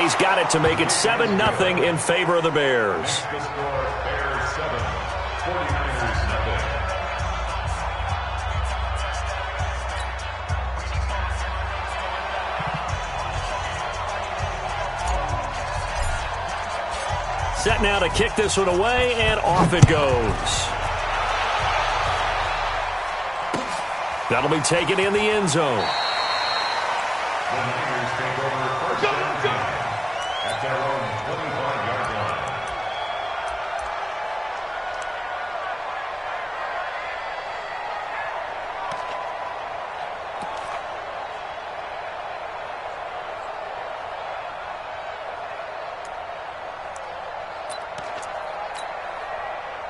he's got it to make it 7-0 in favor of the Bears. Set now to kick this one away, and off it goes. That'll be taken in the end zone.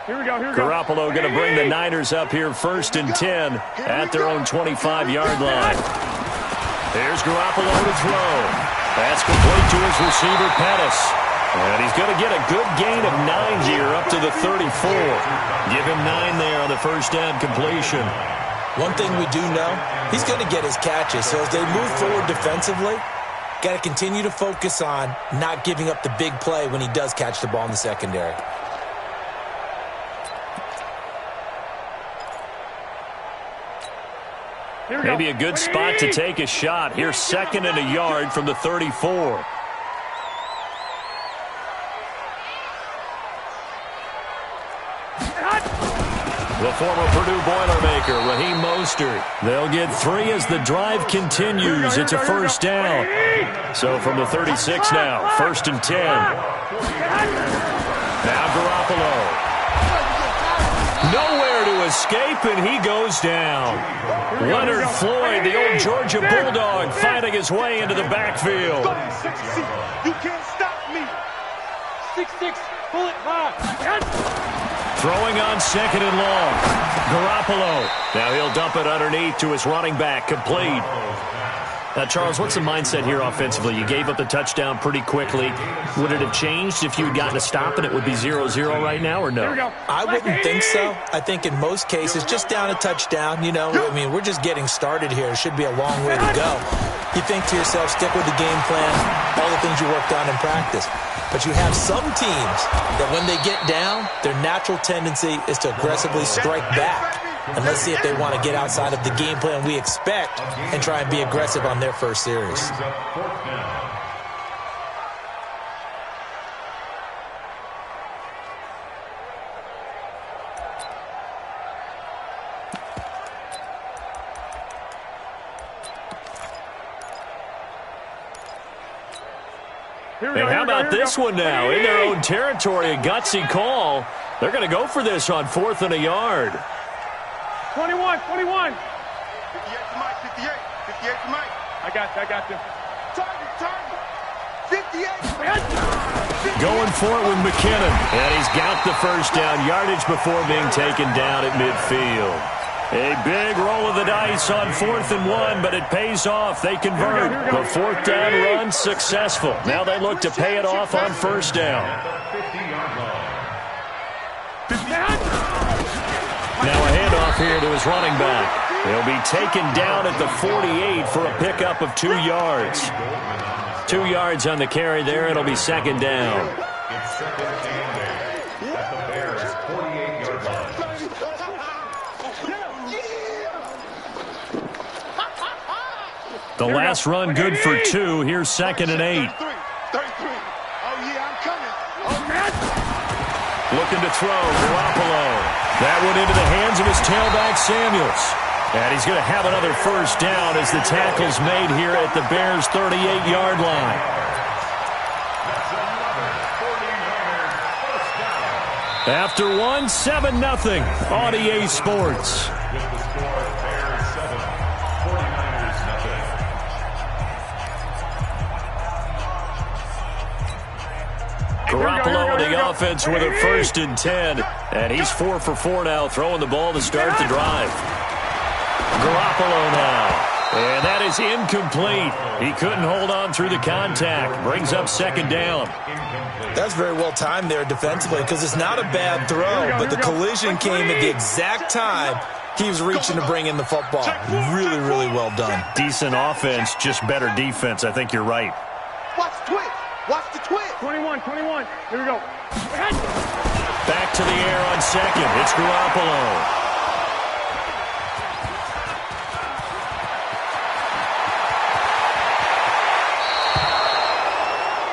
Here we go. Garoppolo going to bring the Niners up here 1st and 10 at their own 25-yard line. Here's Garoppolo to throw. That's complete to his receiver, Pettis. And he's going to get a good gain of 9 here up to the 34. Give him 9 there on the first down completion. One thing we do know, he's going to get his catches. So as they move forward defensively, got to continue to focus on not giving up the big play when he does catch the ball in the secondary. Maybe a good spot to take a shot. Here's 2nd and a yard from the 34. The former Purdue Boilermaker, Raheem Mostert. They'll get 3 as the drive continues. It's a first down. So from the 36 now, 1st and 10. Now Garoppolo. Nowhere to escape, and he goes down. Leonard Floyd, the old Georgia Bulldog, finding his way into the backfield. 6'6", you can't stop me. 6'6", pull it high. Throwing on 2nd and long. Garoppolo. Now he'll dump it underneath to his running back. Complete. Now, Charles, what's the mindset here offensively? You gave up the touchdown pretty quickly. Would it have changed if you had gotten a stop and it would be 0-0 right now, or no? I wouldn't think so. I think in most cases, just down a touchdown, I mean, we're just getting started here. It should be a long way to go. You think to yourself, stick with the game plan, all the things you worked on in practice. But you have some teams that when they get down, their natural tendency is to aggressively strike back. And let's see if they want to get outside of the game plan we expect and try and be aggressive on their first series. And how about this one now? In their own territory, a gutsy call. They're going to go for this on 4th and a yard. 21. 58 to Mike, 58 to Mike. I got you. Target. 58. Going for it with McKinnon. And he's got the first down. Yardage before being taken down at midfield. A big roll of the dice on 4th and 1, but it pays off. They convert. The 4th down run successful. Now they look to pay it off on 1st down. Now a handoff here to his running back. He'll be taken down at the 48 for a pickup of 2 yards. 2 yards on the carry there. It'll be 2nd down. The last run good for 2. Here's 2nd and 8. 33. Oh, yeah, I'm coming. Looking to throw. Garoppolo. That one into the hands of his tailback, Samuels. And he's going to have another first down as the tackle's made here at the Bears' 38-yard line. After one, 7-0 on EA Sports. Garoppolo on the offense with a 1st and 10. And he's 4 for 4 now, throwing the ball to start the drive. Garoppolo now. And that is incomplete. He couldn't hold on through the contact. Brings up 2nd down. That's very well timed there defensively because it's not a bad throw, but the collision came at the exact time he was reaching to bring in the football. Really, really well done. Decent offense, just better defense. I think you're right. Watch twitch. 21. Here we go. Back to the air on second. It's Garoppolo.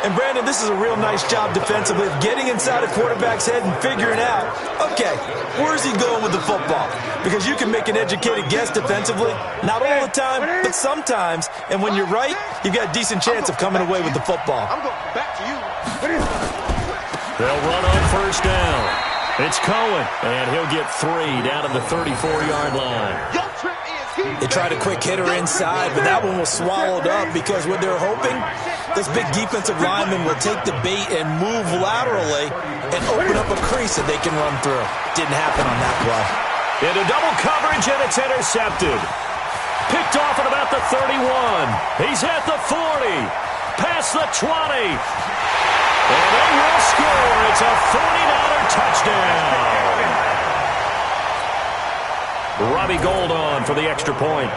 And, Brandon, this is a real nice job defensively of getting inside a quarterback's head and figuring out, okay, where's he going with the football? Because you can make an educated guess defensively, not all the time, but sometimes. And when you're right, you've got a decent chance of coming away with the football. I'm going back to you. They'll run on first down. It's Cohen, and he'll get 3 down at the 34-yard line. They tried a quick hitter inside, but that one was swallowed up because what they're hoping, this big defensive lineman will take the bait and move laterally and open up a crease that they can run through. Didn't happen on that play. Into double coverage, and it's intercepted. Picked off at about the 31. He's at the 40. Past the 20. And they will score. It's a 49er touchdown. Robbie Gould on for the extra point.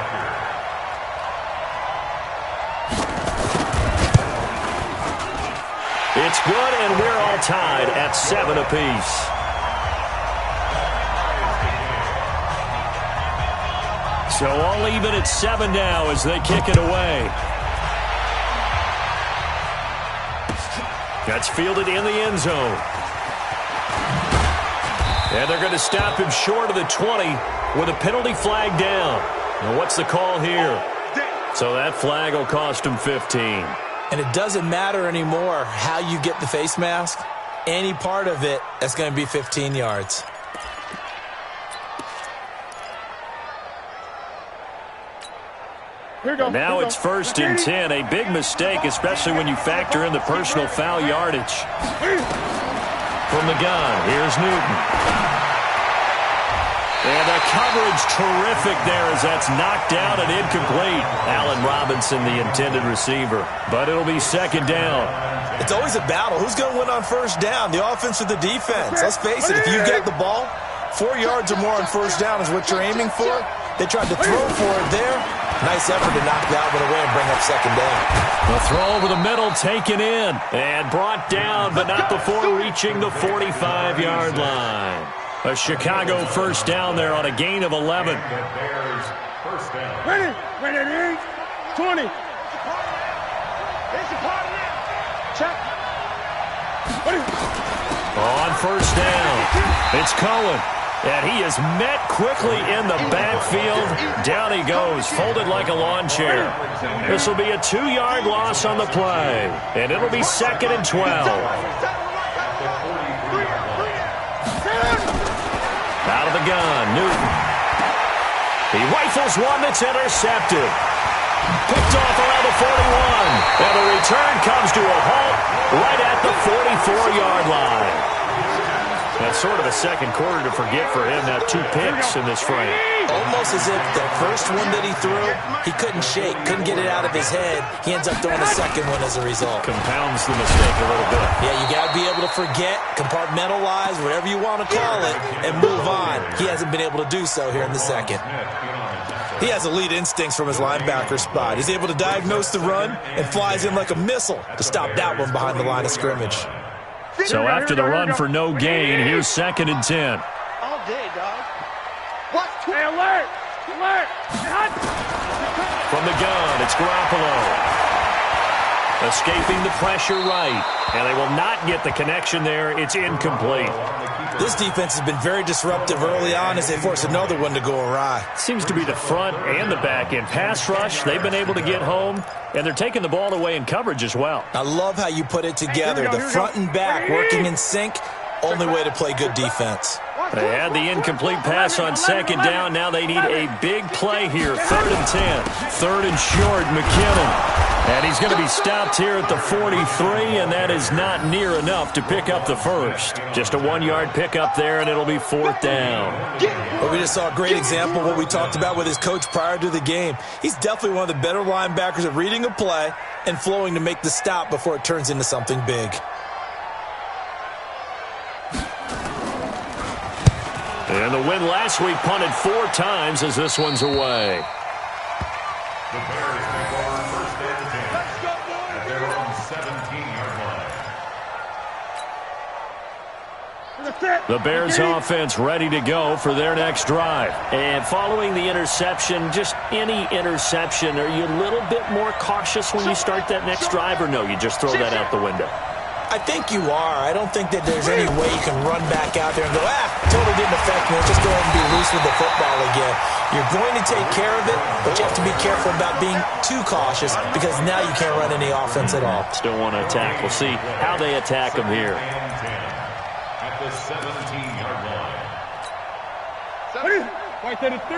It's good, and we're all tied at 7 apiece. So all even at 7 now as they kick it away. That's fielded in the end zone. And they're going to stop him short of the 20 with a penalty flag down. Now what's the call here? So that flag will cost him 15. And it doesn't matter anymore how you get the face mask. Any part of it, that's going to be 15 yards. Now it's 1st and 10. A big mistake, especially when you factor in the personal foul yardage. From the gun, here's Newton. And the coverage terrific there as that's knocked down and incomplete. Allen Robinson, the intended receiver. But it'll be 2nd down. It's always a battle. Who's going to win on first down, the offense or the defense? Let's face it, if you get the ball, 4 yards or more on first down is what you're aiming for. They tried to throw for it there. Nice effort to knock that one away and bring up 2nd down. The throw over the middle taken in and brought down, but not before reaching the 45-yard line. A Chicago first down there on a gain of 11. Ready, 20. Check. On first down, it's Cohen. And he is met quickly in the backfield. Down he goes, folded like a lawn chair. This will be a 2-yard loss on the play. And it'll be 2nd and 12. Out of the gun, Newton. He rifles one that's intercepted. Picked off around the 41. And the return comes to a halt right at the 44-yard line. That's sort of a second quarter to forget for him. Now 2 picks in this frame. Almost as if the first one that he threw, he couldn't shake, couldn't get it out of his head. He ends up throwing a second one as a result. Compounds the mistake a little bit. Yeah, you got to be able to forget, compartmentalize, whatever you want to call it, and move on. He hasn't been able to do so here in the second. He has elite instincts from his linebacker spot. He's able to diagnose the run and flies in like a missile to stop that one behind the line of scrimmage. So after the run for no gain, here's 2nd and 10. All day, dog. What? Hey, alert! From the gun, it's Garoppolo. Escaping the pressure right. And they will not get the connection there. It's incomplete. This defense has been very disruptive early on as they force another one to go awry. Seems to be the front and the back end. Pass rush, they've been able to get home, and they're taking the ball away in coverage as well. I love how you put it together. The front and back working in sync. Only way to play good defense. They had the incomplete pass on 2nd down. Now they need a big play here. 3rd and 10. 3rd and short, McKinnon. And he's going to be stopped here at the 43, and that is not near enough to pick up the first. Just a 1-yard pickup there, and it'll be 4th down. Well, we just saw a great example of what we talked about with his coach prior to the game. He's definitely one of the better linebackers at reading a play and flowing to make the stop before it turns into something big. And the win last week punted 4 times as this one's away. The Bears make over 1st and 10 at their own 17-yard line. The Bears offense ready to go for their next drive. And following the interception, just any interception, are you a little bit more cautious when you start that next drive, or no, you just throw that out the window? I think you are. I don't think that there's any way you can run back out there and go, totally didn't affect me. Let's just go ahead and be loose with the football again. You're going to take care of it, but you have to be careful about being too cautious because now you can't run any offense at all. Still want to attack. We'll see how they attack them here. At the 17-yard line. Right to the 3.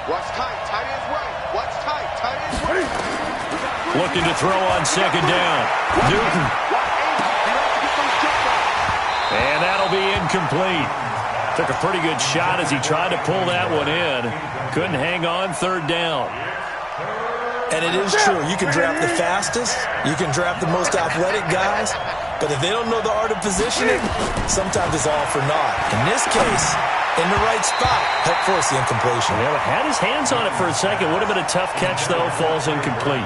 Watch tight. Tight ends right. Watch tight. Tight ends right. Looking to throw on second down. Newton. And that'll be incomplete. Took a pretty good shot as he tried to pull that one in. Couldn't hang on third down. And it is true. You can draft the fastest. You can draft the most athletic guys. But if they don't know the art of positioning, sometimes it's all for naught. In this case, in the right spot, help force the incompletion. Yeah, had his hands on it for a second. Would have been a tough catch, though. Falls incomplete.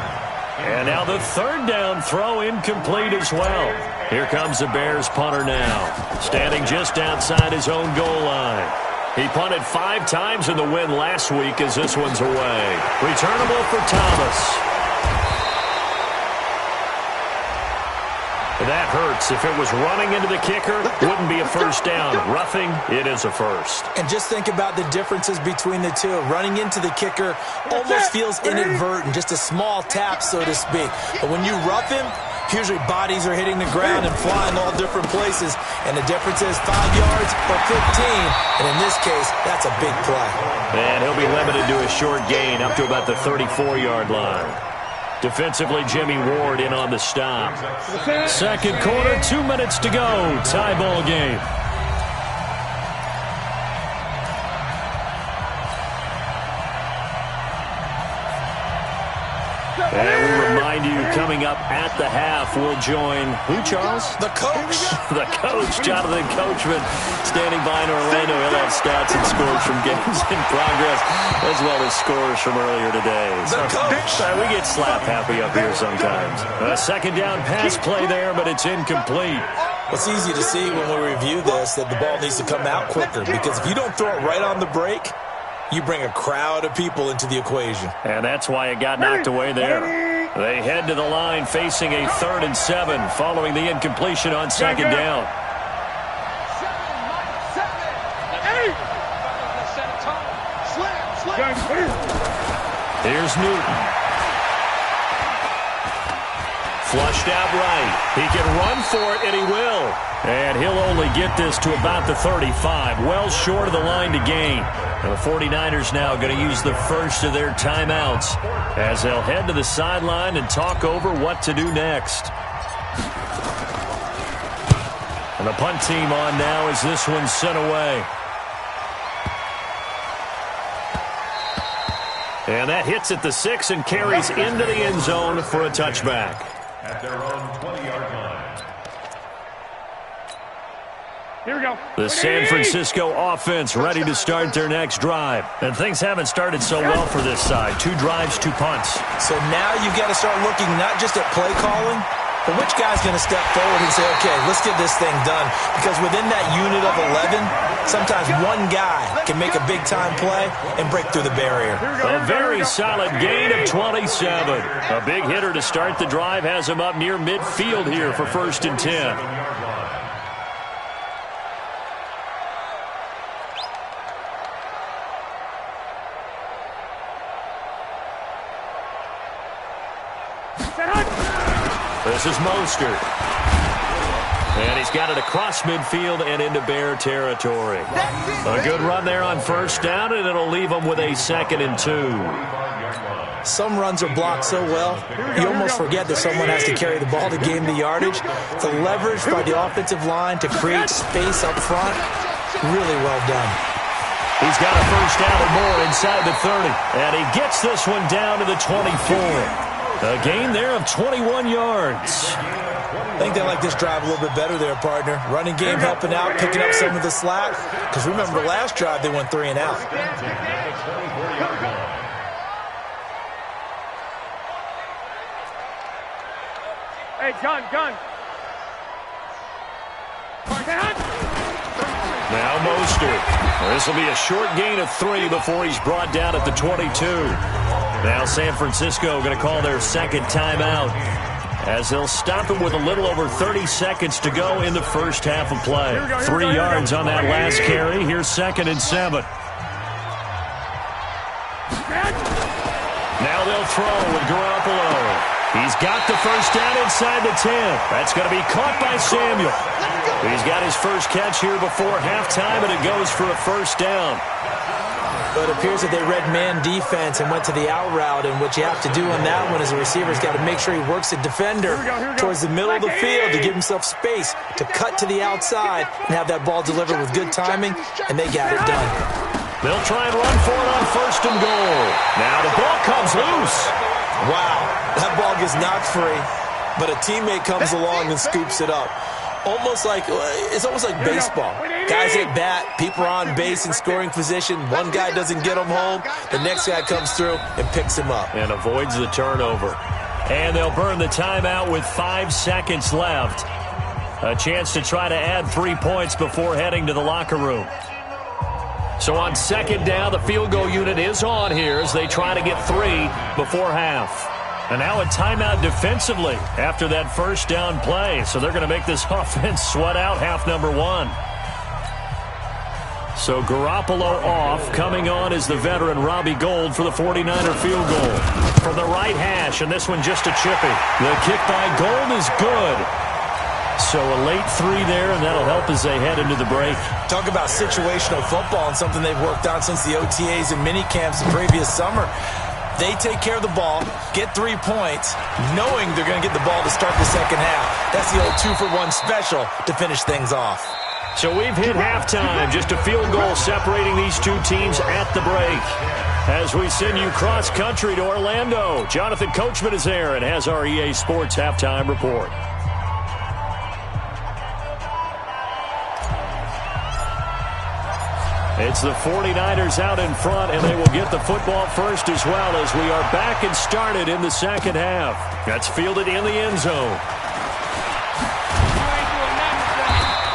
And now the third down throw incomplete as well. Here comes the Bears punter now, standing just outside his own goal line. He punted 5 times in the win last week as this one's away. Returnable for Thomas. That hurts. If it was running into the kicker, wouldn't be a first down. Roughing, it is a first. And just think about the differences between the two. Running into the kicker almost feels inadvertent, just a small tap, so to speak. But when you rough him, usually bodies are hitting the ground and flying all different places. And the difference is 5 yards or 15. And in this case, that's a big play. And he'll be limited to a short gain up to about the 34-yard line. Defensively, Jimmy Ward in on the stop. Second quarter, 2 minutes to go. Tie ball game. And we remind you, coming up at the half, we'll join who, Charles? The coach. The coach, Jonathan Coachman, standing by in Orlando. He'll have stats and scores from games in progress, as well as scores from earlier today. The coach. We get slap happy up here sometimes. A second down pass play there, but it's incomplete. It's easy to see when we review this that the ball needs to come out quicker, because if you don't throw it right on the break, you bring a crowd of people into the equation. And that's why it got knocked away there. They head to the line facing a 3rd and 7 following the incompletion on second down. Here's Newton. Flushed out right. He can run for it, and he will. And he'll only get this to about the 35, well short of the line to gain. And the 49ers now going to use the first of their timeouts as they'll head to the sideline and talk over what to do next. And the punt team on now as this one's sent away. And that hits at the 6 and carries into the end zone for a touchback. At their own 20-yard line. Here we go. The San Francisco offense ready to start their next drive. And things haven't started so well for this side. 2 drives, 2 punts. So now you've got to start looking not just at play calling, but which guy's going to step forward and say, okay, let's get this thing done. Because within that unit of 11, sometimes one guy can make a big-time play and break through the barrier. A very solid gain of 27. A big hitter to start the drive has him up near midfield here for 1st and 10. This is Mostert. And he's got it across midfield and into Bear territory. A good run there on 1st down, and it'll leave them with a 2nd and 2. Some runs are blocked so well, you almost forget that someone has to carry the ball to gain the yardage. The leverage by the offensive line to create space up front, really well done. He's got a 1st down or more inside the 30. And he gets this one down to the 24. A gain there of 21 yards. I think they like this drive a little bit better there, partner. Running game helping out, picking up some of the slack. Because remember, the last drive they went 3 and out. Hey, gun. Now Mostert. This will be a short gain of 3 before he's brought down at the 22. Now San Francisco going to call their second timeout, as they'll stop it with a little over 30 seconds to go in the first half of play. 3 yards on that last carry. Here's 2nd and 7. Now they'll throw with Garoppolo. He's got the first down inside the 10. That's going to be caught by Samuel. He's got his first catch here before halftime, and it goes for a first down. But it appears that they read man defense and went to the out route, and what you have to do on that one is the receiver's got to make sure he works the defender towards the middle of the field to give himself space to cut to the outside and have that ball delivered with good timing, and they got it done. They'll try and run for it on 1st and goal. Now the ball comes loose. Wow, that ball gets knocked free, but a teammate comes along and scoops it up. It's almost like baseball. Guys at bat, people are on base in scoring position. One guy doesn't get him home. The next guy comes through and picks him up. And avoids the turnover. And they'll burn the timeout with 5 seconds left. A chance to try to add 3 points before heading to the locker room. So on 2nd down, the field goal unit is on here as they try to get 3 before half. And now a timeout defensively after that first down play. So they're going to make this offense sweat out half number 1. So Garoppolo off. Coming on is the veteran Robbie Gould for the 49er field goal. From the right hash, and this one just a chippy. The kick by Gould is good. So a late 3 there, and that'll help as they head into the break. Talk about situational football and something they've worked on since the OTAs and mini camps the previous summer. They take care of the ball, get 3 points, knowing they're going to get the ball to start the second half. That's the old 2-for-1 special to finish things off. So we've hit halftime. Just a field goal separating these two teams at the break. As we send you cross-country to Orlando, Jonathan Coachman is there and has our EA Sports halftime report. It's the 49ers out in front, and they will get the football first as well as we are back and started in the second half. That's fielded in the end zone.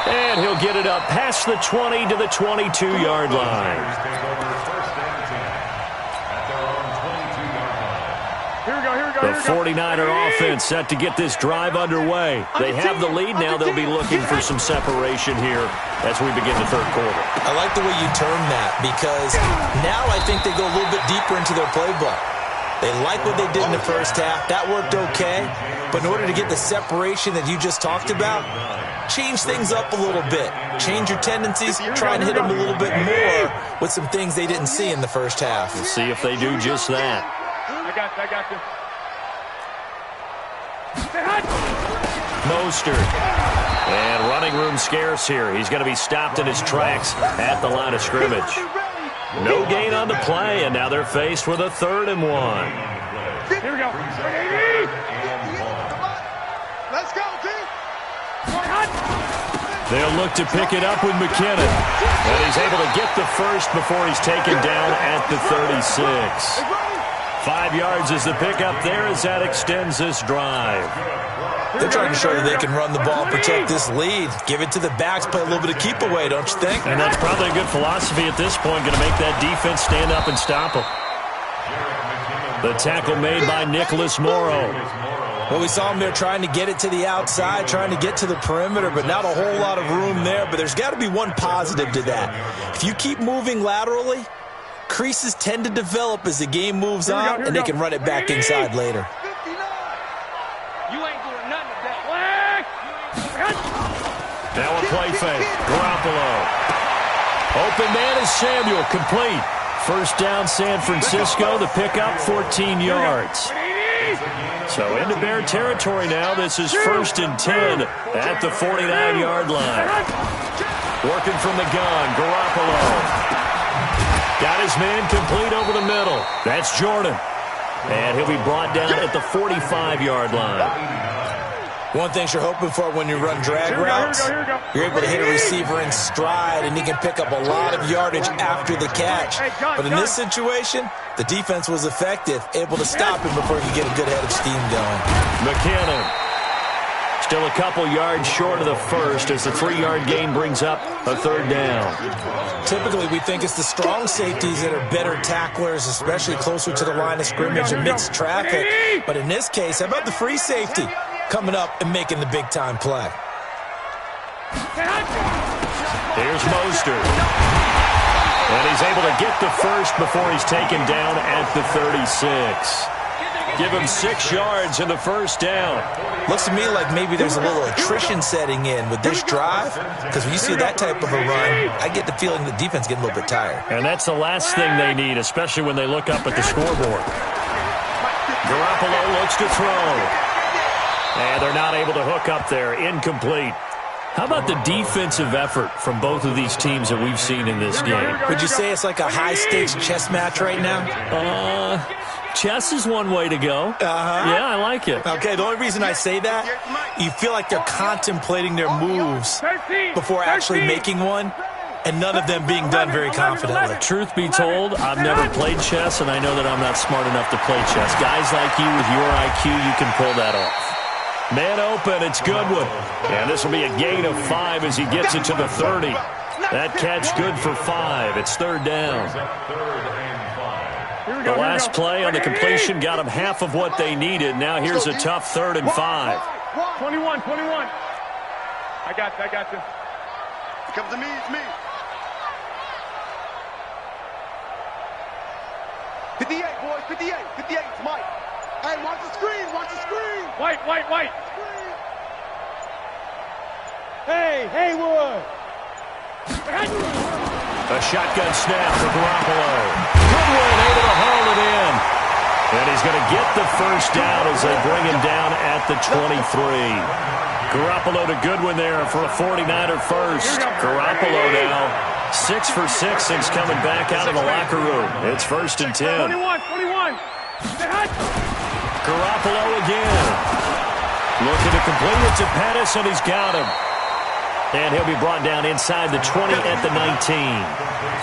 And he'll get it up past the 20 to the 22-yard line. The 49er offense set to get this drive underway. They have the lead now. They'll be looking for some separation here as we begin the third quarter. I like the way you term that, because now I think they go a little bit deeper into their playbook. They like what they did in the first half. That worked okay. But in order to get the separation that you just talked about, change things up a little bit. Change your tendencies. Try and hit them a little bit more with some things they didn't see in the first half. We'll see if they do just that. I got you. Mostert. And running room scarce here. He's going to be stopped in his tracks at the line of scrimmage. No gain on the play, and now they're faced with a 3rd and 1. Here we go. Let's go, team. They'll look to pick it up with McKinnon. And he's able to get the first before he's taken down at the 36. 5 yards is the pickup there as that extends this drive. They're trying to show you they can run the ball, protect this lead. Give it to the backs, play a little bit of keep away, don't you think? And that's probably a good philosophy at this point, going to make that defense stand up and stop them. The tackle made by Nicholas Morrow. Well, we saw him there trying to get it to the outside, trying to get to the perimeter, but not a whole lot of room there. But there's got to be one positive to that. If you keep moving laterally, creases tend to develop as the game moves on, and they can run it back inside later. Now a play fake. Garoppolo. Open man is Samuel. Complete. First down San Francisco. The pickup 14 yards. So into Bear territory now. This is 1st and 10 at the 49-yard line. Working from the gun. Garoppolo. Got his man complete over the middle. That's Jordan. And he'll be brought down at the 45-yard line. One thing you're hoping for when you run drag routes, you're able to hit a receiver in stride, and he can pick up a lot of yardage after the catch. But in this situation, the defense was effective, able to stop him before he could get a good head of steam going. McKinnon Still a couple yards short of the first as the 3-yard gain brings up a 3rd down. Typically, we think it's the strong safeties that are better tacklers, especially closer to the line of scrimmage amidst traffic. But in this case, how about the free safety coming up and making the big-time play? Here's Mostert. And he's able to get the first before he's taken down at the 36. Give him 6 yards in the 1st down. Looks to me like maybe there's a little attrition setting in with this drive, because when you see that type of a run, I get the feeling the defense getting a little bit tired. And that's the last thing they need, especially when they look up at the scoreboard. Garoppolo looks to throw. And they're not able to hook up there. Incomplete. How about the defensive effort from both of these teams that we've seen in this game? Would you say it's like a high-stakes chess match right now? Chess is one way to go. Yeah, I like it. Okay, the only reason I say that, you feel like they're contemplating their moves before actually making one, and none of them being done very confidently. Truth be told, I've never played chess, and I know that I'm not smart enough to play chess. Guys like you with your IQ, you can pull that off. Man open, it's Goodwin. And this will be a gain of 5 as he gets it to the 30. That catch good for 5. It's 3rd down. The last play on the completion got them half of what they needed. Now here's a tough 3rd and 5. 21. I got you. Come to me, it's me. 58, boys, 58. 58, it's Mike. Hey, watch the screen. White. Hey, Haywood. A shotgun snap for Garoppolo. Goodwin able to haul it in. And he's going to get the 1st down as they bring him down at the 23. Garoppolo to Goodwin there for a 49er first. Garoppolo now 6 for 6 since coming back out of the locker room. It's 1st and 10. 21. Garoppolo again. Looking to complete it to Pettis, and he's got him. And he'll be brought down inside the 20 at the 19.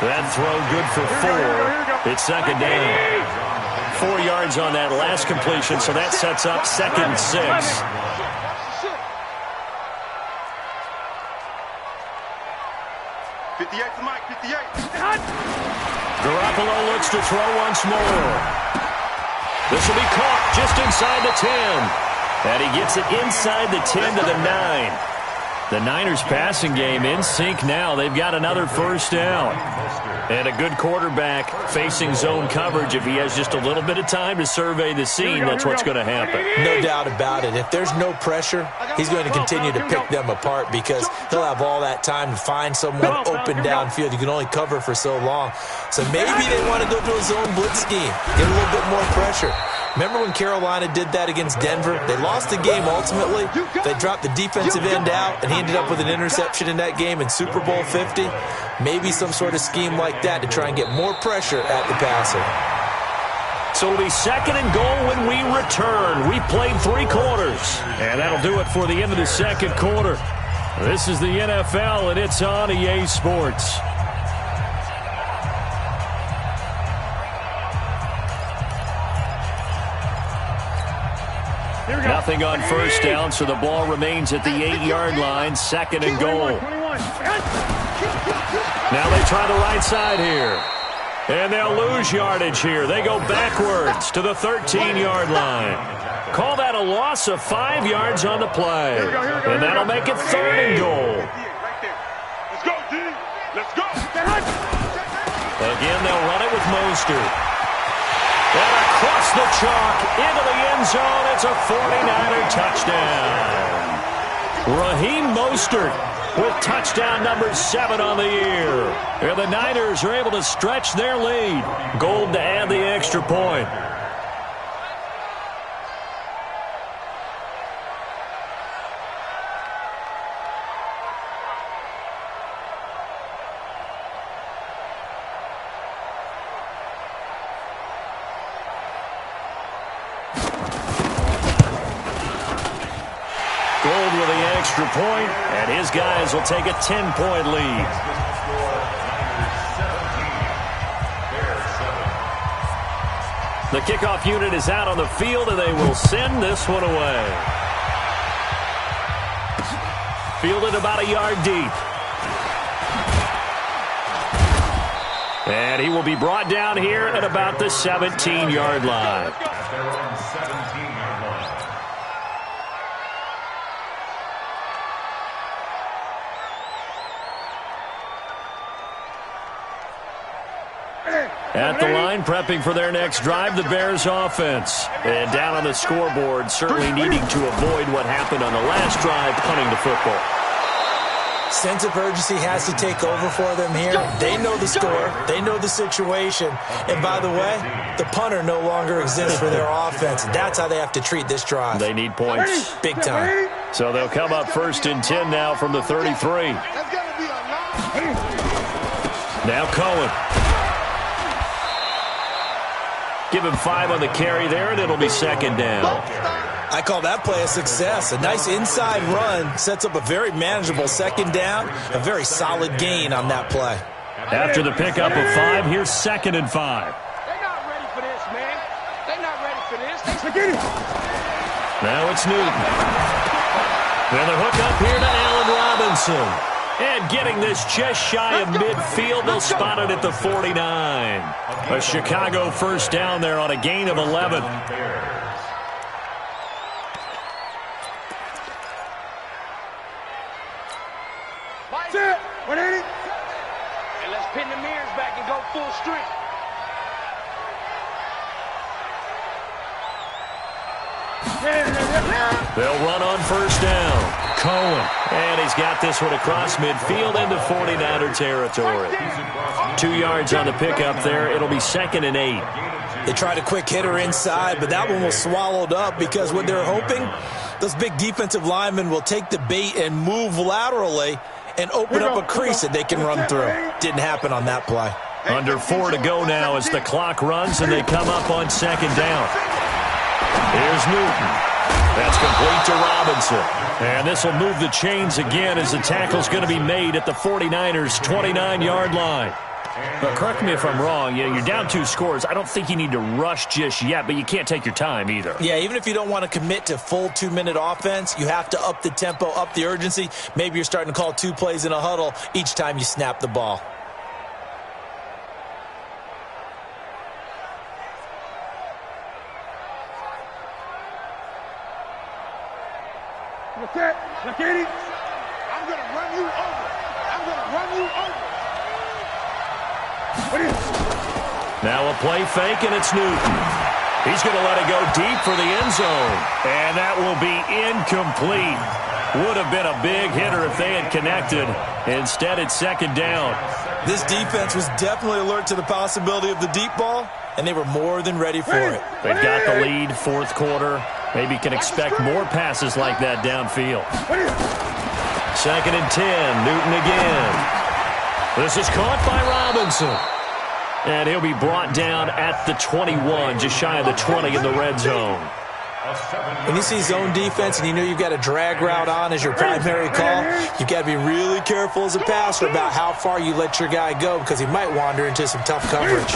So that throw good for 4. It's 2nd down. 4 yards on that last completion, so that sets up 2nd and 6. 58 to Mike, 58. Garoppolo looks to throw once more. This will be caught just inside the 10. And he gets it inside the 10 to the 9. The Niners passing game in sync now. They've got another 1st down. And a good quarterback facing zone coverage. If he has just a little bit of time to survey the scene, that's what's going to happen. No doubt about it. If there's no pressure, he's going to continue to pick them apart because he'll have all that time to find someone open downfield. You can only cover for so long. So maybe they want to go to a zone blitz scheme, get a little bit more pressure. Remember when Carolina did that against Denver? They lost the game ultimately. They dropped the defensive end out, and he ended up with an interception in that game in Super Bowl 50. Maybe some sort of scheme like that to try and get more pressure at the passer. So it'll be 2nd and goal when we return. We played 3 quarters, and that'll do it for the end of the 2nd quarter. This is the NFL, and it's on EA Sports. Nothing on 1st down, so the ball remains at the 8-yard line. 2nd and goal. Now they try the right side here. And they'll lose yardage here. They go backwards to the 13-yard line. Call that a loss of 5 yards on the play. And that'll make it 3rd and goal. Let's go, D. Let's go. Again, they'll run it with Mostert. And across the chalk into the end zone. It's a 49er touchdown. Raheem Mostert with touchdown number 7 on the year. And the Niners are able to stretch their lead. Gold to add the extra point. Gold with the extra point, and his guys will take a 10-point lead. The kickoff unit is out on the field, and they will send this one away. Fielded about a yard deep. And he will be brought down here at about the 17-yard line. At their own 17-yard line. At the line, prepping for their next drive, the Bears offense. And down on the scoreboard, certainly needing to avoid what happened on the last drive, punting the football. Sense of urgency has to take over for them here. They know the score. They know the situation. And by the way, the punter no longer exists for their offense. That's how they have to treat this drive. They need points. Big time. So they'll come up 1st and 10 now from the 33. That's gonna be a lot. Now Cohen. Give him 5 on the carry there, and it'll be 2nd down. I call that play a success. A nice inside run sets up a very manageable 2nd down. A very solid gain on that play. After the pickup of 5, here's 2nd and 5. They're not ready for this, man. They're not ready for this. Now it's Newton. Then the hook up here to Allen Robinson. And getting this just shy of midfield, they'll spot it at the 49. A Chicago 1st down there on a gain of 11. That's it. What ain't it? And let's pin the mirrors back and go full strength. They'll run on 1st down. Cohen. And he's got this one across midfield into 49er territory. 2 yards on the pickup there. It'll be 2nd and 8. They tried a quick hitter inside, but that one was swallowed up because what they're hoping, those big defensive linemen will take the bait and move laterally and open up a crease that they can run through. Didn't happen on that play. Under 4 to go now as the clock runs and they come up on 2nd down. Here's Newton. That's complete to Robinson. And this will move the chains again as the tackle's going to be made at the 49ers' 29-yard line. But correct me if I'm wrong. You're down 2 scores. I don't think you need to rush just yet, but you can't take your time either. Yeah, even if you don't want to commit to full 2-minute offense, you have to up the tempo, up the urgency. Maybe you're starting to call 2 plays in a huddle each time you snap the ball. Look at it. I'm gonna run you over. I'm gonna run you over. Now a play fake, and it's Newton. He's going to let it go deep for the end zone. And that will be incomplete. Would have been a big hitter if they had connected. Instead, it's 2nd down. This defense was definitely alert to the possibility of the deep ball, and they were more than ready for it. They've got the lead, 4th quarter. Maybe can expect more passes like that downfield. 2nd and 10, Newton again. This is caught by Robinson. And he'll be brought down at the 21, just shy of the 20 in the red zone. When you see zone defense and you know you've got a drag route on as your primary call, you've got to be really careful as a passer about how far you let your guy go because he might wander into some tough coverage.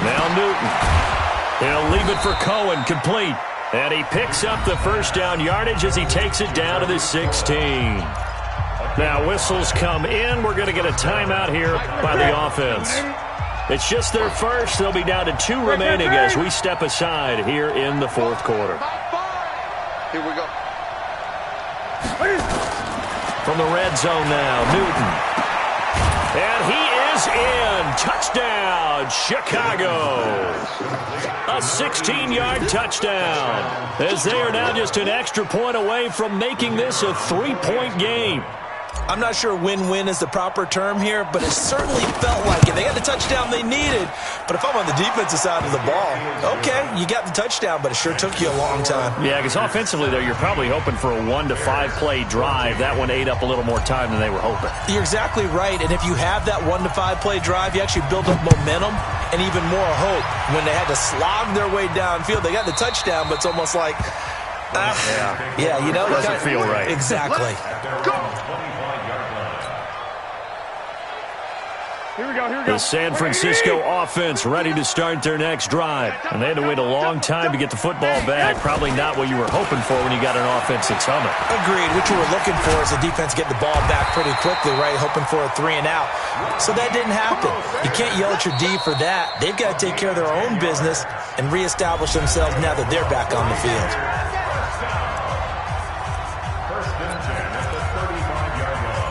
Now Newton. He'll leave it for Cohen, complete. And he picks up the 1st down yardage as he takes it down to the 16. Now whistles come in. We're going to get a timeout here by the offense. It's just their first. They'll be down to 2 remaining as we step aside here in the 4th quarter. Here we go. From the red zone now, Newton. And he is in. Touchdown, Chicago. A 16-yard touchdown. As they are now just an extra point away from making this a 3-point game. I'm not sure win-win is the proper term here, but it certainly felt like it. They got the touchdown they needed, but if I'm on the defensive side of the ball, okay, you got the touchdown, but it sure took you a long time. Yeah, because offensively, though, you're probably hoping for a 1 to 5 play drive. That one ate up a little more time than they were hoping. You're exactly right, and if you have that 1 to 5 play drive, you actually build up momentum and even more hope. When they had to slog their way downfield, they got the touchdown, but it's almost like, yeah, you know, doesn't feel right. Exactly. Here we go, here we go. The San Francisco offense ready to start their next drive. And they had to wait a long time to get the football back. Probably not what you were hoping for when you got an offense that's humming. Agreed. What you were looking for is the defense get the ball back pretty quickly, right? Hoping for a 3 and out. So that didn't happen. You can't yell at your D for that. They've got to take care of their own business and reestablish themselves now that they're back on the field. First and 10 at the 35-yard line.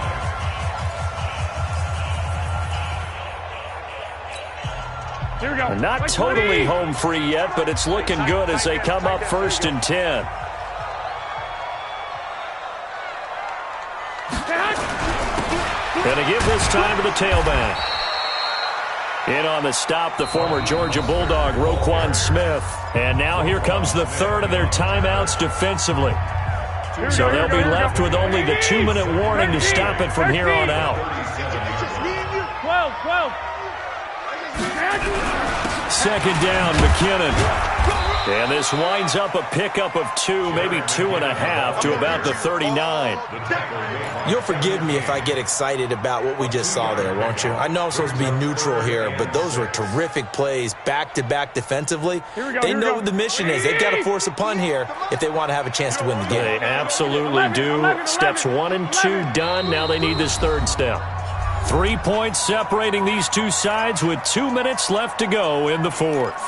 Here we go. Not totally home free yet, but it's looking good as they come up first and 10. And to give this time to the tailback. In on the stop, the former Georgia Bulldog, Roquan Smith. And now here comes the third of their timeouts defensively. So they'll be left with only the 2-minute warning to stop it from here on out. 12. Second down, McKinnon. And this winds up a pickup of 2, maybe 2.5 to about the 39. You'll forgive me if I get excited about what we just saw there, won't you? I know I'm supposed to be neutral here, but those were terrific plays back-to-back defensively. They know what the mission is. They've got to force a punt here if they want to have a chance to win the game. They absolutely do. Steps 1 and 2 done. Now they need this third step. 3 points separating these two sides with 2 minutes left to go in the fourth.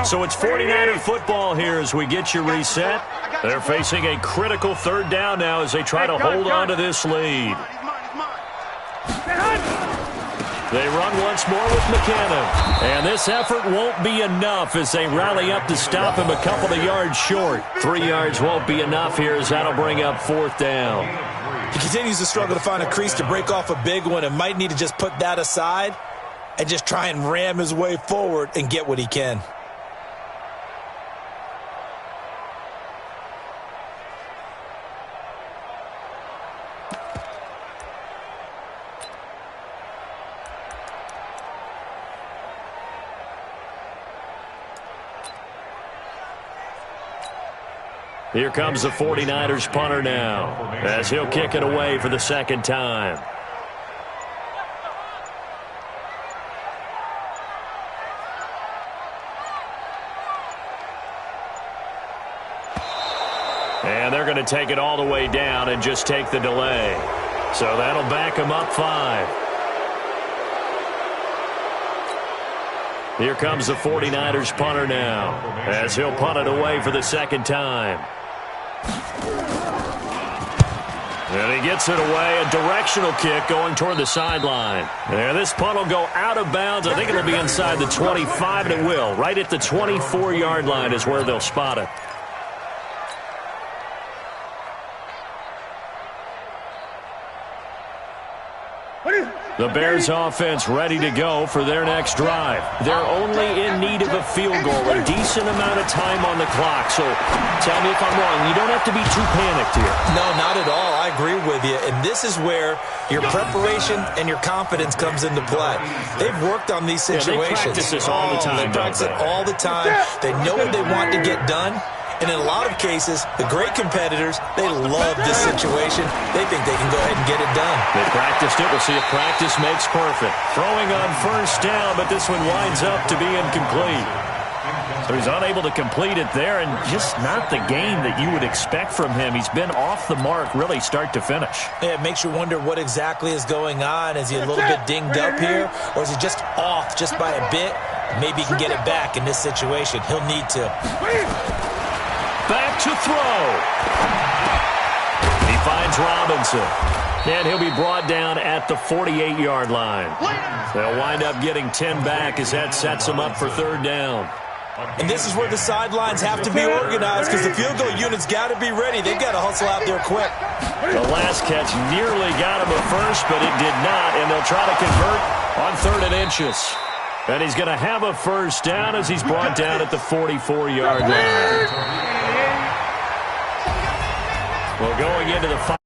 So it's 49er football here as we get you reset. They're facing a critical third down now as they try to hold on to this lead. They run once more with McKinnon. And this effort won't be enough as they rally up to stop him a couple of yards short. 3 yards won't be enough here as that'll bring up fourth down. He continues to struggle to find a crease to break off a big one and might need to just put that aside and just try and ram his way forward and get what he can. Here comes the 49ers punter now as he'll kick it away for the second time. And they're going to take it all the way down and just take the delay. So that'll back them up 5. Here comes the 49ers punter now as he'll punt it away for the second time. And he gets it away, a directional kick going toward the sideline. And this punt will go out of bounds. I think it'll be inside the 25, and it will. Right at the 24-yard line is where they'll spot it. The Bears offense ready to go for their next drive. They're only in need of a field goal, a decent amount of time on the clock. So tell me if I'm wrong. You don't have to be too panicked here. No, not at all. I agree with you. And this is where your preparation and your confidence comes into play. They've worked on these situations. They practice this all the time. They practice it all the time. They know what they want to get done. And in a lot of cases, the great competitors, they love this situation. They think they can go ahead and get it done. They practiced it. We'll see if practice makes perfect. Throwing on first down, but this one winds up to be incomplete. So he's unable to complete it there, and just not the game that you would expect from him. He's been off the mark really start to finish. Yeah, it makes you wonder what exactly is going on. Is he a little bit dinged up here, or is he just off just by a bit? Maybe he can get it back in this situation. He'll need to. Back to throw. He finds Robinson. And he'll be brought down at the 48-yard line. They'll wind up getting 10 back as that sets them up for third down. And this is where the sidelines have to be organized because the field goal unit's got to be ready. They've got to hustle out there quick. The last catch nearly got him a first, but it did not. And they'll try to convert on 3rd and inches. And he's going to have a first down as he's brought down at the 44-yard line. Well, going into the